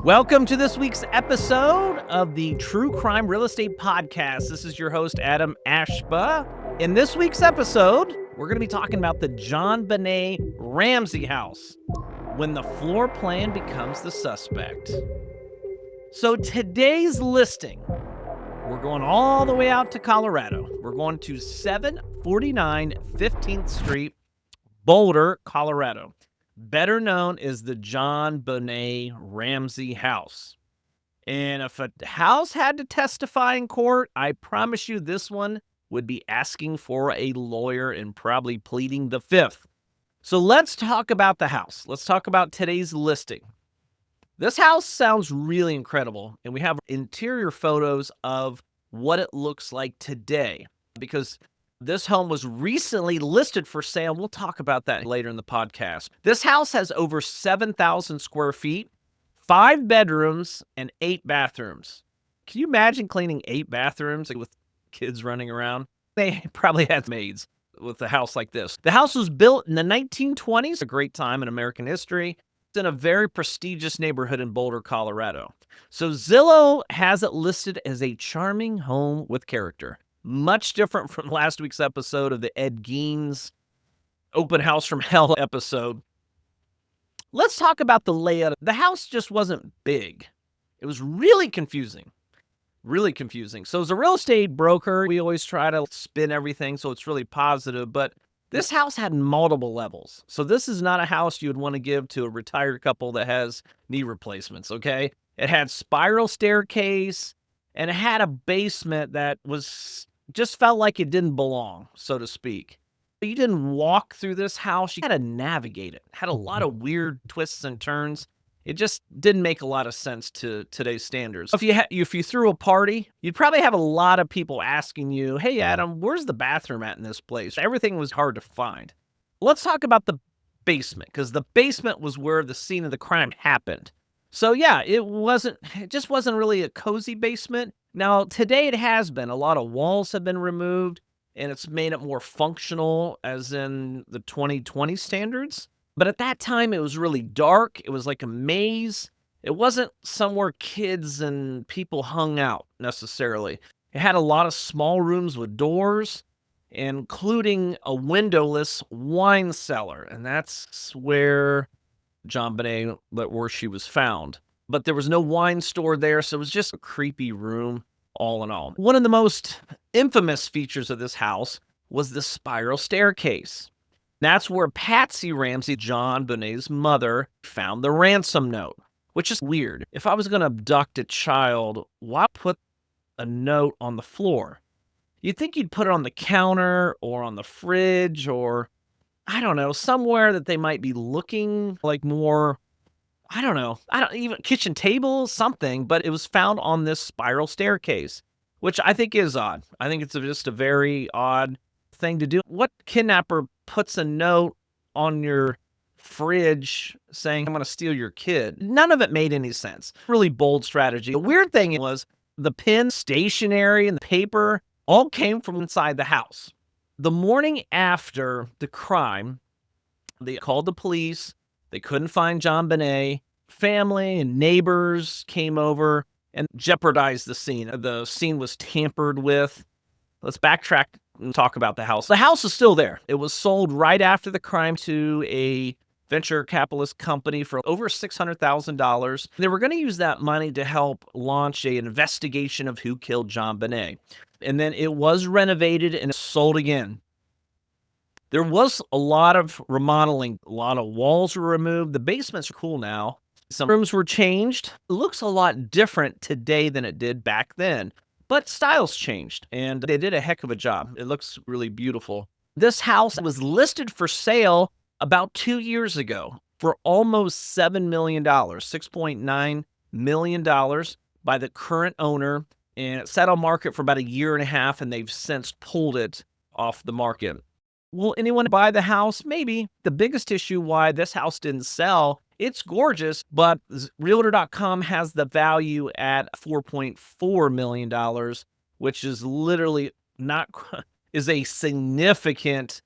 Welcome to this week's episode of the True Crime Real Estate Podcast. This is your host, Adam Ashba. In this week's episode, we're going to be talking about the JonBenét Ramsey house, when the floor plan becomes the suspect. So today's listing, we're going all the way out to Colorado. We're going to 749 15th Street, Boulder, Colorado. Better known as the JonBenét Ramsey house. And if a house had to testify in court, I promise you this one would be asking for a lawyer and probably pleading the fifth. So let's talk about the house. Let's talk about today's listing. This house sounds really incredible, and we have interior photos of what it looks like today because this home was recently listed for sale. We'll talk about that later in the podcast. This house has over 7,000 square feet, 5 bedrooms, and 8 bathrooms. Can you imagine cleaning 8 bathrooms with kids running around? They probably had maids with a house like this. The house was built in the 1920s, a great time in American history. It's in a very prestigious neighborhood in Boulder, Colorado. So Zillow has it listed as a charming home with character. Much different from last week's episode of the Ed Gein's Open House from Hell episode. Let's talk about the layout. The house just wasn't big. It was really confusing. Really confusing. So as a real estate broker, we always try to spin everything so it's really positive, but this house had multiple levels. So this is not a house you would want to give to a retired couple that has knee replacements, okay? It had spiral staircase, and it had a basement that just felt like it didn't belong, so to speak. You didn't walk through this house. You had to navigate it. It had a lot of weird twists and turns. It just didn't make a lot of sense to today's standards. If you threw a party, you'd probably have a lot of people asking you, hey, Adam, where's the bathroom at in this place? Everything was hard to find. Let's talk about the basement, because the basement was where the scene of the crime happened. So yeah, it just wasn't really a cozy basement. Now, today it has been. A lot of walls have been removed, and it's made it more functional, as in the 2020 standards. But at that time, it was really dark. It was like a maze. It wasn't somewhere kids and people hung out, necessarily. It had a lot of small rooms with doors, including a windowless wine cellar, and that's where JonBenét, where she was found. But there was no wine store there, so it was just a creepy room, all in all. One of the most infamous features of this house was the spiral staircase. That's where Patsy Ramsey, JonBenét's mother, found the ransom note, which is weird. If I was going to abduct a child, why put a note on the floor? You'd think you'd put it on the counter or on the fridge or, I don't know, somewhere that they might be looking like more, I don't know, even kitchen table, something, but it was found on this spiral staircase, which I think is odd. I think it's just a very odd thing to do. What kidnapper puts a note on your fridge saying, I'm going to steal your kid? None of it made any sense. Really bold strategy. The weird thing was the pen, stationery, and the paper all came from inside the house. The morning after the crime, they called the police. They couldn't find JonBenét. Family and neighbors came over and jeopardized the scene. The scene was tampered with. Let's backtrack and talk about the house. The house is still there. It was sold right after the crime to a venture capitalist company for over $600,000. They were going to use that money to help launch an investigation of who killed JonBenét. And then it was renovated and sold again. There was a lot of remodeling. A lot of walls were removed. The basement's cool now. Some rooms were changed. It looks a lot different today than it did back then. But styles changed, and they did a heck of a job. It looks really beautiful. This house was listed for sale about 2 years ago for almost $7 million, $6.9 million by the current owner. And it sat on market for about a year and a half, and they've since pulled it off the market. Will anyone buy the house? Maybe. The biggest issue why this house didn't sell, it's gorgeous, but Realtor.com has the value at $4.4 million, which is literally is a significant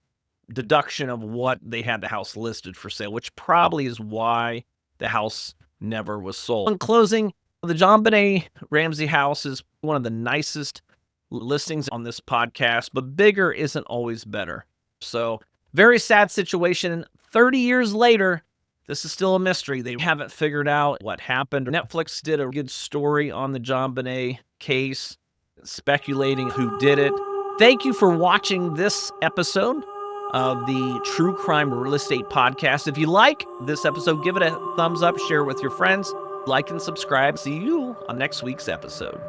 deduction of what they had the house listed for sale, which probably is why the house never was sold. In closing, the JonBenét Ramsey house is one of the nicest listings on this podcast, but bigger isn't always better. So, very sad situation. 30 years later, this is still a mystery. They haven't figured out what happened. Netflix did a good story on the JonBenét case, speculating who did it. Thank you for watching this episode of the True Crime Real Estate Podcast. If you like this episode, give it a thumbs up, share it with your friends, like and subscribe. See you on next week's episode.